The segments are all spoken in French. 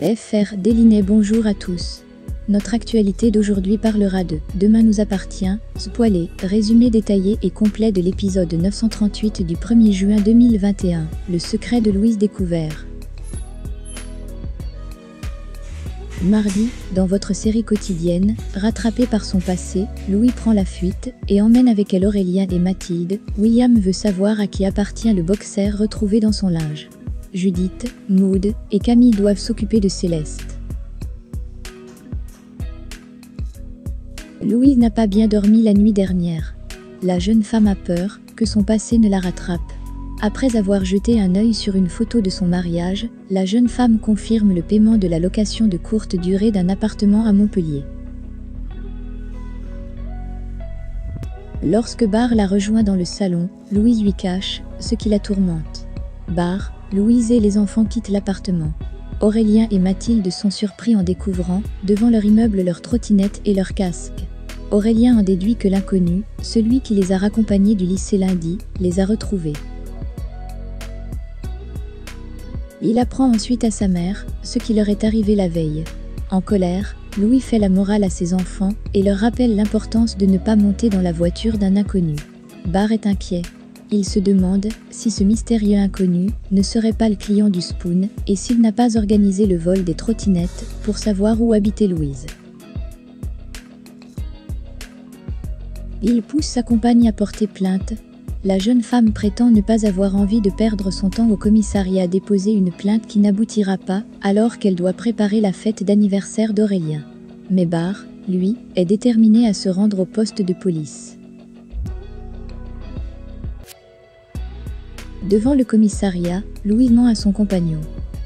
FR Délinet. Bonjour à tous. Notre actualité d'aujourd'hui parlera de « Demain nous appartient », spoilé, résumé détaillé et complet de l'épisode 938 du 1er juin 2021, le secret de Louise découvert. Mardi, dans votre série quotidienne, rattrapée par son passé, Louis prend la fuite et emmène avec elle Aurélien et Mathilde. William veut savoir à qui appartient le boxer retrouvé dans son linge. Judith, Maud et Camille doivent s'occuper de Céleste. Louise n'a pas bien dormi la nuit dernière. La jeune femme a peur que son passé ne la rattrape. Après avoir jeté un œil sur une photo de son mariage, la jeune femme confirme le paiement de la location de courte durée d'un appartement à Montpellier. Lorsque Barre la rejoint dans le salon, Louise lui cache ce qui la tourmente. Barre, Louise et les enfants quittent l'appartement. Aurélien et Mathilde sont surpris en découvrant, devant leur immeuble, leurs trottinettes et leurs casques. Aurélien en déduit que l'inconnu, celui qui les a raccompagnés du lycée lundi, les a retrouvés. Il apprend ensuite à sa mère ce qui leur est arrivé la veille. En colère, Louis fait la morale à ses enfants et leur rappelle l'importance de ne pas monter dans la voiture d'un inconnu. Barre est inquiet. Il se demande si ce mystérieux inconnu ne serait pas le client du Spoon et s'il n'a pas organisé le vol des trottinettes pour savoir où habitait Louise. Il pousse sa compagne à porter plainte. La jeune femme prétend ne pas avoir envie de perdre son temps au commissariat à déposer une plainte qui n'aboutira pas alors qu'elle doit préparer la fête d'anniversaire d'Aurélien. Mais Barre, lui, est déterminé à se rendre au poste de police. Devant le commissariat, Louise ment à son compagnon.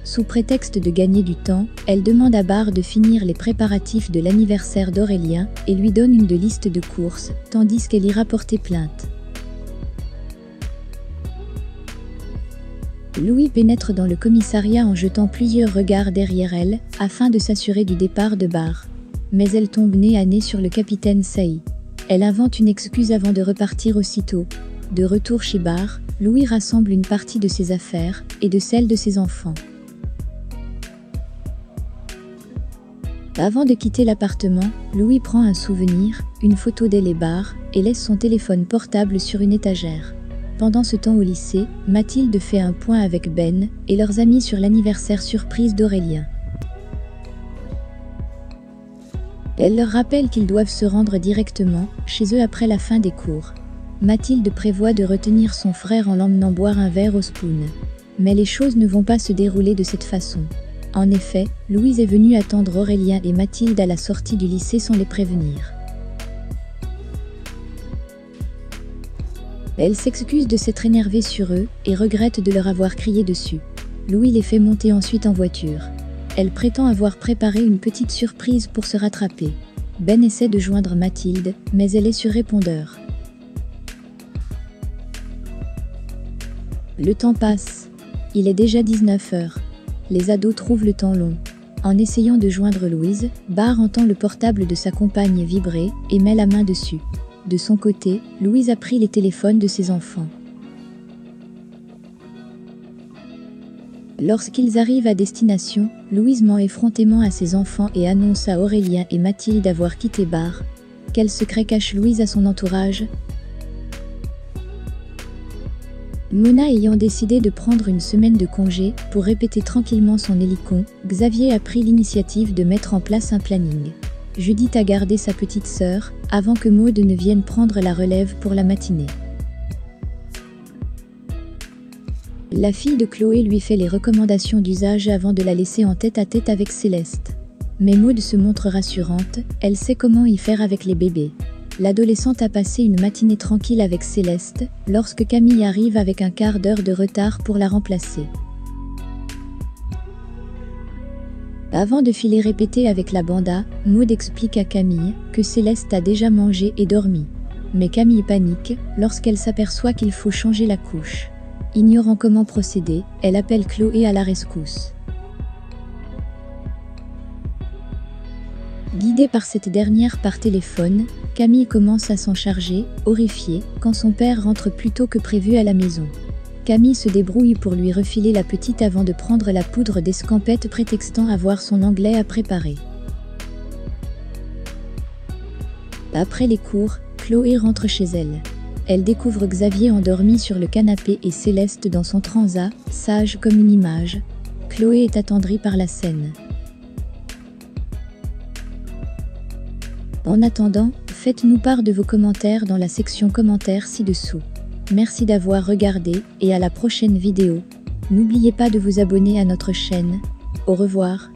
Sous prétexte de gagner du temps, elle demande à Barre de finir les préparatifs de l'anniversaire d'Aurélien et lui donne une liste de courses, tandis qu'elle ira porter plainte. Louis pénètre dans le commissariat en jetant plusieurs regards derrière elle, afin de s'assurer du départ de Barre. Mais elle tombe nez à nez sur le capitaine Saï. Elle invente une excuse avant de repartir aussitôt. De retour chez Barre, Louis rassemble une partie de ses affaires et de celles de ses enfants. Avant de quitter l'appartement, Louis prend un souvenir, une photo d'elle et Barre, et laisse son téléphone portable sur une étagère. Pendant ce temps au lycée, Mathilde fait un point avec Ben et leurs amis sur l'anniversaire surprise d'Aurélien. Elle leur rappelle qu'ils doivent se rendre directement chez eux après la fin des cours. Mathilde prévoit de retenir son frère en l'emmenant boire un verre au Spoon. Mais les choses ne vont pas se dérouler de cette façon. En effet, Louise est venue attendre Aurélien et Mathilde à la sortie du lycée sans les prévenir. Elle s'excuse de s'être énervée sur eux et regrette de leur avoir crié dessus. Louis les fait monter ensuite en voiture. Elle prétend avoir préparé une petite surprise pour se rattraper. Ben essaie de joindre Mathilde, mais elle est sur répondeur. Le temps passe. Il est déjà 19h. Les ados trouvent le temps long. En essayant de joindre Louise, Barre entend le portable de sa compagne vibrer et met la main dessus. De son côté, Louise a pris les téléphones de ses enfants. Lorsqu'ils arrivent à destination, Louise ment effrontément à ses enfants et annonce à Aurélien et Mathilde avoir quitté Barre. Quel secret cache Louise à son entourage? Mona ayant décidé de prendre une semaine de congé pour répéter tranquillement son hélicon, Xavier a pris l'initiative de mettre en place un planning. Judith a gardé sa petite sœur, avant que Maud ne vienne prendre la relève pour la matinée. La fille de Chloé lui fait les recommandations d'usage avant de la laisser en tête-à-tête avec Céleste. Mais Maud se montre rassurante, elle sait comment y faire avec les bébés. L'adolescente a passé une matinée tranquille avec Céleste, lorsque Camille arrive avec un quart d'heure de retard pour la remplacer. Avant de filer répéter avec la banda, Maud explique à Camille que Céleste a déjà mangé et dormi. Mais Camille panique lorsqu'elle s'aperçoit qu'il faut changer la couche. Ignorant comment procéder, elle appelle Chloé à la rescousse. Guidée par cette dernière par téléphone, Camille commence à s'en charger, horrifiée, quand son père rentre plus tôt que prévu à la maison. Camille se débrouille pour lui refiler la petite avant de prendre la poudre d'escampette prétextant avoir son anglais à préparer. Après les cours, Chloé rentre chez elle. Elle découvre Xavier endormi sur le canapé et Céleste dans son transat, sage comme une image. Chloé est attendrie par la scène. En attendant, faites-nous part de vos commentaires dans la section commentaires ci-dessous. Merci d'avoir regardé et à la prochaine vidéo. N'oubliez pas de vous abonner à notre chaîne. Au revoir.